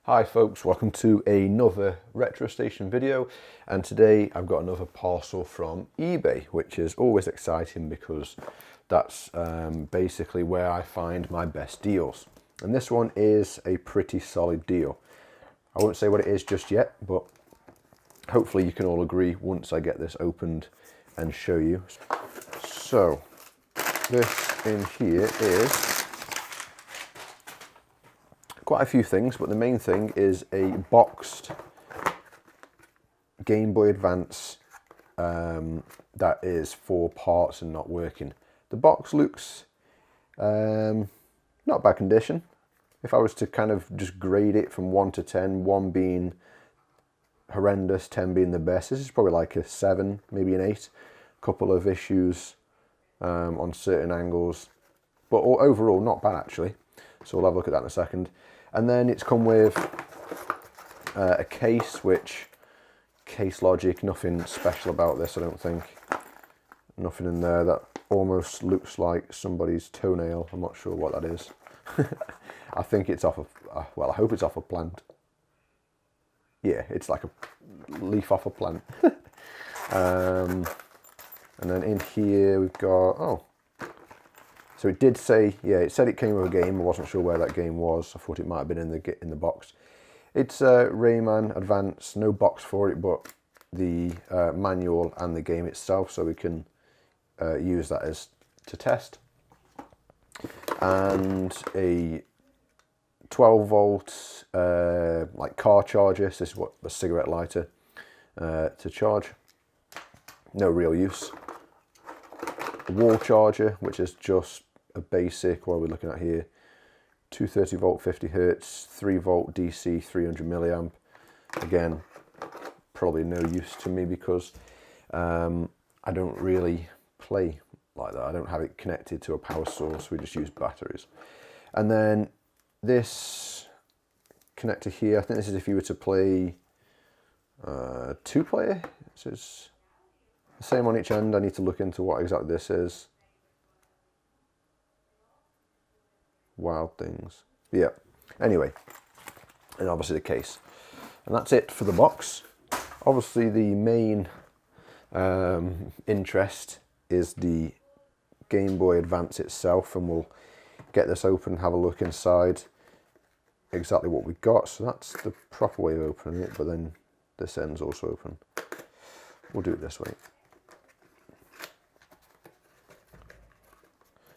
Hi folks, welcome to another Retro Station video, and today I've got another parcel from eBay, which is always exciting because that's basically where I find my best deals. And this one is a pretty solid deal. I won't say what it is just yet, but hopefully you can all agree once I get this opened and show you. So this in here is quite a few things, but the main thing is a boxed Game Boy Advance that is for parts and not working. The box looks not bad condition. If I was to kind of just grade it from 1 to 10, 1 being horrendous, 10 being the best, this is probably like a 7, maybe an 8. A couple of issues on certain angles, but overall not bad actually. So we'll have a look at that in a second. And then it's come with a case, which case logic, nothing special about this I don't think. Nothing in there that almost looks like somebody's toenail. I'm not sure what that is. I think it's off of, well I hope it's off a plant. Yeah, it's like a leaf off a plant. And then in here we've got, oh, so it did say, yeah, it said it came with a game. I wasn't sure where that game was. I thought it might have been in the box. It's Rayman Advance, no box for it, but the manual and the game itself, so we can use that as to test. And a 12 volt like car charger. So this is what a cigarette lighter to charge. No real use. A wall charger, which is just a basic, what are we looking at here? 230 volt 50 hertz, 3 volt DC 300 milliamp. Again, probably no use to me because I don't really play like that. I don't have it connected to a power source. We just use batteries. And then this connector here, I think this is if you were to play 2-player. This is the same on each end. I need to look into what exactly this is. Wild things. Yeah. Anyway, and obviously the case. And that's it for the box. Obviously the main interest is the Game Boy Advance itself, and we'll get this open and have a look inside exactly what we've got. So that's the proper way of opening it, but then this end's also open. We'll do it this way.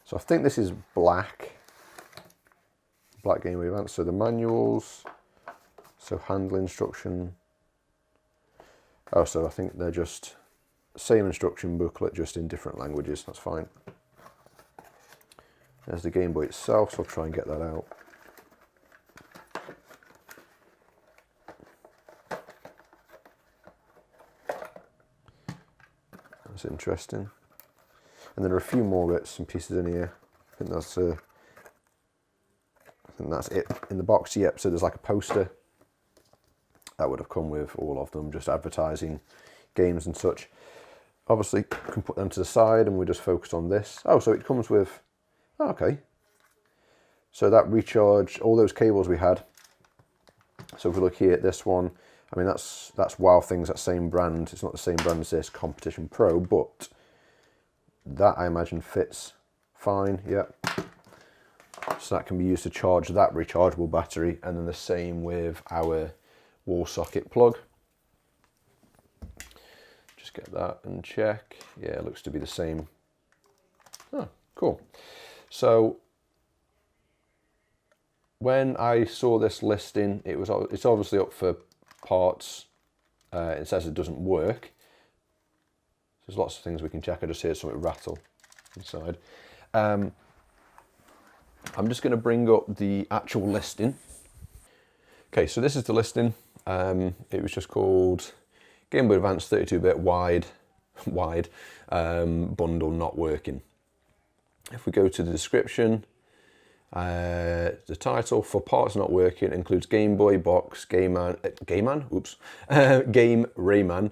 So I think this is black Game Boy Advance. So the manuals, so handle instruction. Oh, so I think they're just same instruction booklet, just in different languages. That's fine. There's the Game Boy itself, so I'll try and get that out. That's interesting. And there are a few more bits and pieces in here. I think that's it in the box. Yep. So there's like a poster that would have come with all of them, just advertising games and such. Obviously, you can put them to the side, and we just focus on this. Oh, so it comes with. Oh, okay. So that recharge all those cables we had. So if we look here at this one, I mean that's Wow Things, that same brand. It's not the same brand as this Competition Pro, but that I imagine fits fine. Yep. So that can be used to charge that rechargeable battery, and then the same with our wall socket plug. Just get that and check. Yeah, it looks to be the same. Oh, cool. So when I saw this listing, it's obviously up for parts. It says it doesn't work. There's lots of things we can check. I just hear something rattle inside. I'm just going to bring up the actual listing. Okay, so this is the listing. It was just called Game Boy Advance 32-bit wide bundle not working. If we go to the description, the title for parts not working includes Game Boy box, Game Rayman,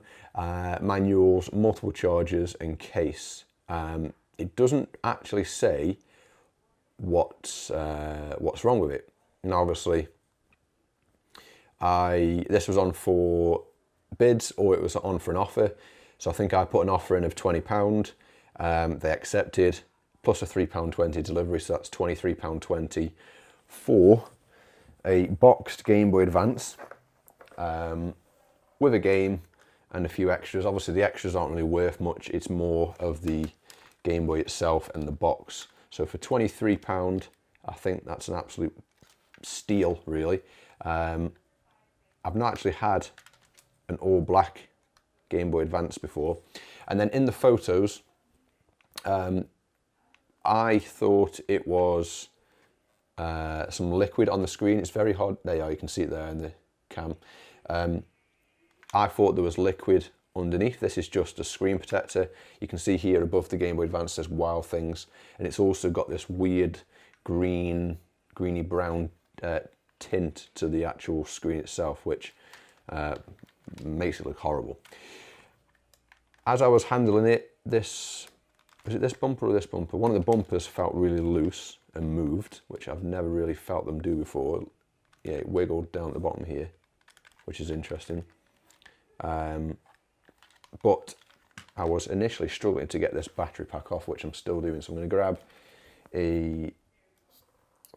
manuals, multiple chargers, and case. It doesn't actually say what's wrong with it. Now, obviously, this was on for bids, or it was on for an offer. So I think I put an offer in of £20. They accepted, plus a £3.20 delivery, so that's £23.20 for a boxed Game Boy Advance with a game and a few extras. Obviously the extras aren't really worth much, it's more of the Game Boy itself and the box. So for £23, I think that's an absolute steal, really. I've not actually had an all black Game Boy Advance before. And then in the photos, I thought it was some liquid on the screen. It's very hard. There you are, you can see it there in the cam. I thought there was liquid underneath. This is just a screen protector. You can see here above the Game Boy Advance says Wild Things, and it's also got this weird greeny brown tint to the actual screen itself, which makes it look horrible. As I was handling it, was it this bumper or this bumper? One of the bumpers felt really loose and moved, which I've never really felt them do before. Yeah, it wiggled down at the bottom here, which is interesting. But I was initially struggling to get this battery pack off, which I'm still doing. So I'm going to grab a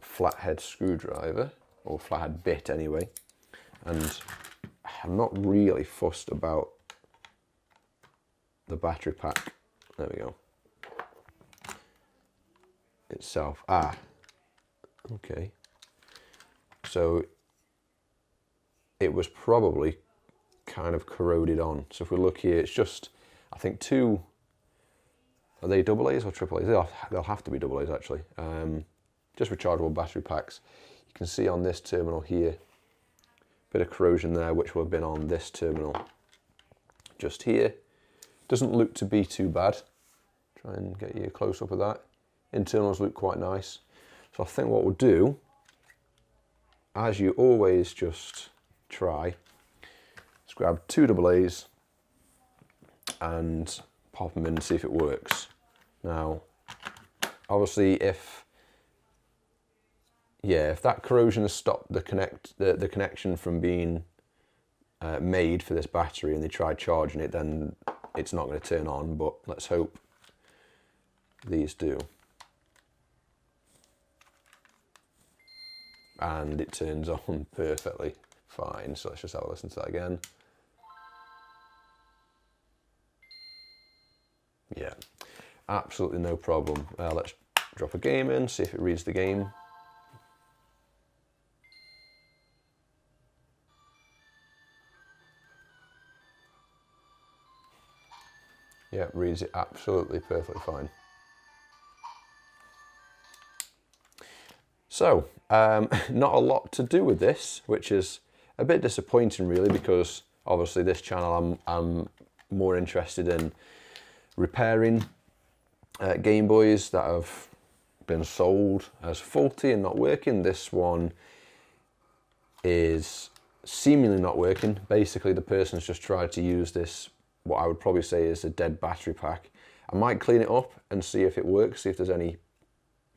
flathead screwdriver, or flathead bit anyway, and I'm not really fussed about the battery pack. There we go. Itself. Okay. So it was probably kind of corroded on. So if we look here, it's just, I think two, are they double A's or triple A's? They'll have to be double A's actually. Just rechargeable battery packs. You can see on this terminal here, bit of corrosion there, which will have been on this terminal just here. Doesn't look to be too bad. Try and get you a close up of that. Internals look quite nice. So I think what we'll do, as you always just try, is grab two double A's and pop them in and see if it works. Now, obviously if that corrosion has stopped the connection from being made for this battery and they try charging it, then it's not going to turn on, but let's hope these do. And it turns on perfectly fine. So let's just have a listen to that again. Yeah, absolutely no problem. Let's drop a game in, see if it reads the game. Yeah, it reads it absolutely perfectly fine. So, not a lot to do with this, which is a bit disappointing really, because obviously this channel I'm more interested in repairing Game Boys that have been sold as faulty and not working. This one is seemingly not working. Basically the person's just tried to use this, what I would probably say is a dead battery pack. I might clean it up and see if it works, see if there's any,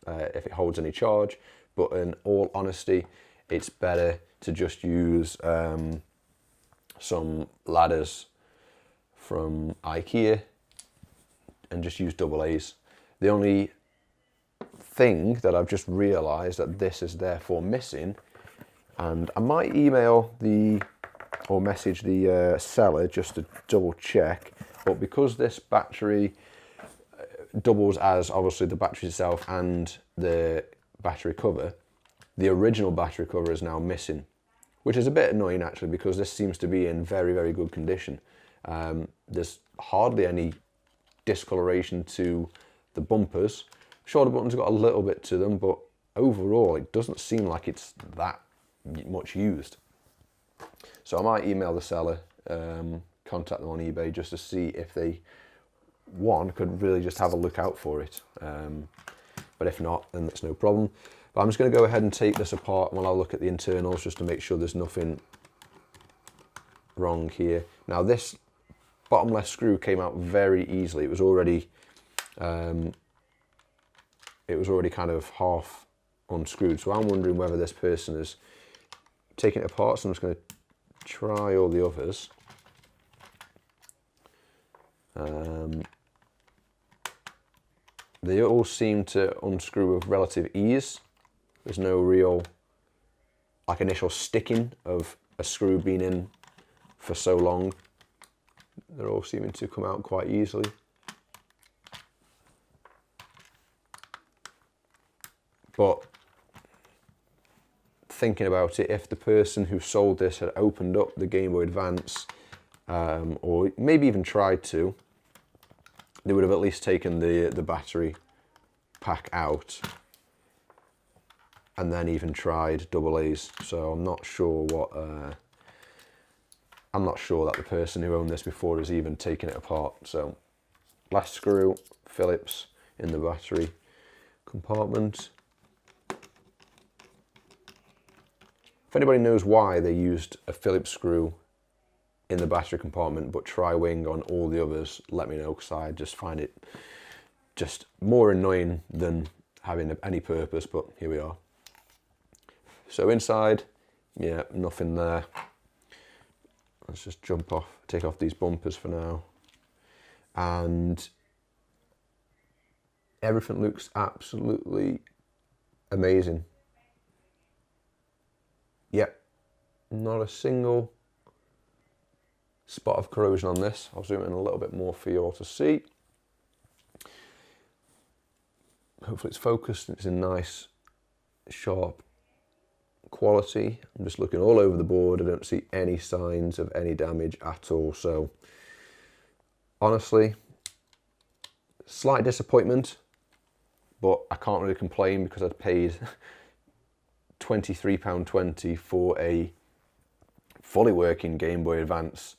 if it holds any charge. But in all honesty, it's better to just use some ladders from IKEA and just use double A's. The only thing that I've just realised that this is therefore missing, and I might email or message the seller just to double check, but because this battery doubles as obviously the battery itself and the battery cover, the original battery cover is now missing, which is a bit annoying actually, because this seems to be in very, very good condition. There's hardly any discoloration to the bumpers. Sure, the buttons got a little bit to them, but overall it doesn't seem like it's that much used. So I might email the seller, contact them on eBay just to see if they, one, could really just have a look out for it. But if not, then that's no problem. But I'm just going to go ahead and take this apart while I look at the internals just to make sure there's nothing wrong here. Now this bottom left screw came out very easily. It was already kind of half unscrewed. So I'm wondering whether this person has taking it apart, so I'm just going to try all the others. They all seem to unscrew with relative ease. There's no real like initial sticking of a screw being in for so long. They're all seeming to come out quite easily. But thinking about it, if the person who sold this had opened up the Game Boy Advance, or maybe even tried to, they would have at least taken the battery pack out and then even tried double A's. So I'm not sure what, I'm not sure that the person who owned this before has even taken it apart. So last screw, Phillips in the battery compartment. If anybody knows why they used a Phillips screw in the battery compartment but tri-wing on all the others, let me know, because I just find it just more annoying than having any purpose, but here we are. So inside, yeah, nothing there. Let's just take off these bumpers for now. And everything looks absolutely amazing. Yep, not a single spot of corrosion on this. I'll zoom in a little bit more for you all to see. Hopefully it's focused, it's in nice, sharp quality. I'm just looking all over the board. I don't see any signs of any damage at all. So honestly, slight disappointment, but I can't really complain because I'd paid £23.20 for a fully working Game Boy Advance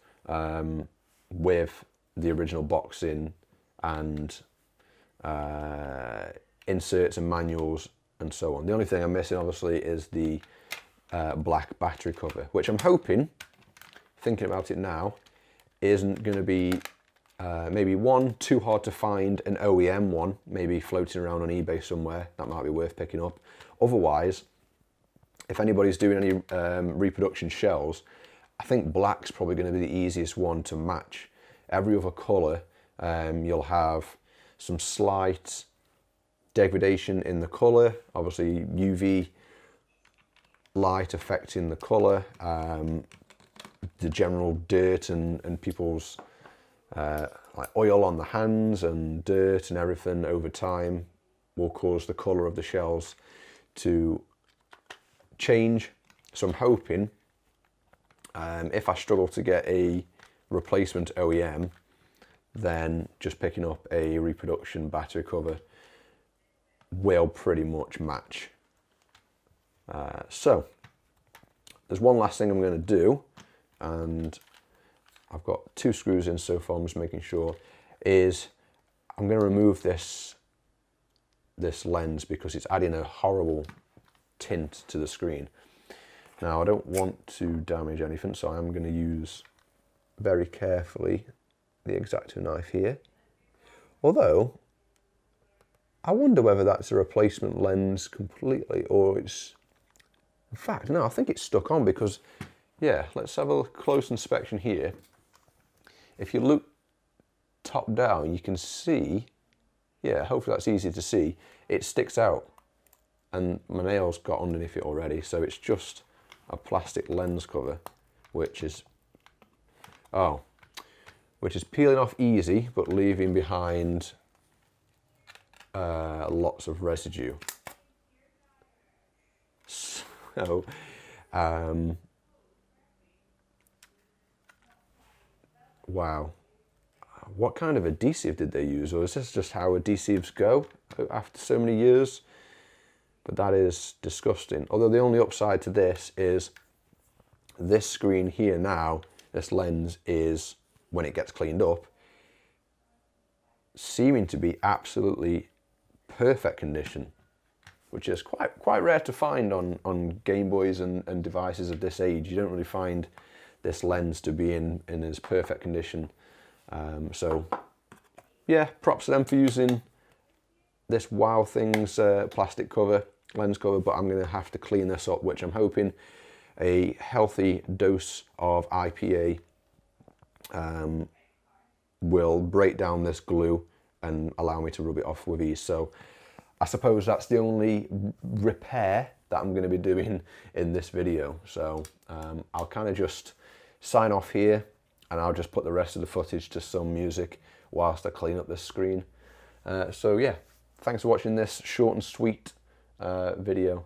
with the original box in and inserts and manuals and so on. The only thing I'm missing obviously is the black battery cover, which I'm hoping, thinking about it now, isn't going to be maybe one, too hard to find, an OEM one, maybe floating around on eBay somewhere, that might be worth picking up. Otherwise, if anybody's doing any reproduction shells, I think black's probably going to be the easiest one to match. Every other colour, you'll have some slight degradation in the colour, obviously UV light affecting the colour, the general dirt and people's like oil on the hands and dirt and everything over time will cause the colour of the shells to change. So I'm hoping if I struggle to get a replacement OEM, then just picking up a reproduction battery cover will pretty much match. So there's one last thing I'm going to do, and I've got 2 screws in so far, I'm just making sure, is I'm going to remove this lens because it's adding a horrible tint to the screen. Now I don't want to damage anything, so I'm going to use very carefully the X-Acto knife here. Although I wonder whether that's a replacement lens completely, or it's, in fact, no, I think it's stuck on because, yeah, let's have a close inspection here. If you look top down, you can see, yeah, hopefully that's easy to see, it sticks out and my nails got underneath it already, so it's just a plastic lens cover, which is peeling off easy, but leaving behind lots of residue. So, wow. What kind of adhesive did they use? Or is this just how adhesives go after so many years? But that is disgusting. Although the only upside to this is this screen here now, this lens is, when it gets cleaned up, seeming to be absolutely perfect condition, which is quite rare to find on Game Boys and devices of this age. You don't really find this lens to be in as perfect condition. So yeah, props to them for using this Wow Things plastic cover, lens cover, but I'm going to have to clean this up, which I'm hoping a healthy dose of IPA will break down this glue and allow me to rub it off with ease. So I suppose that's the only repair that I'm going to be doing in this video. So I'll kind of just sign off here, and I'll just put the rest of the footage to some music whilst I clean up this screen. So yeah, thanks for watching this short and sweet video.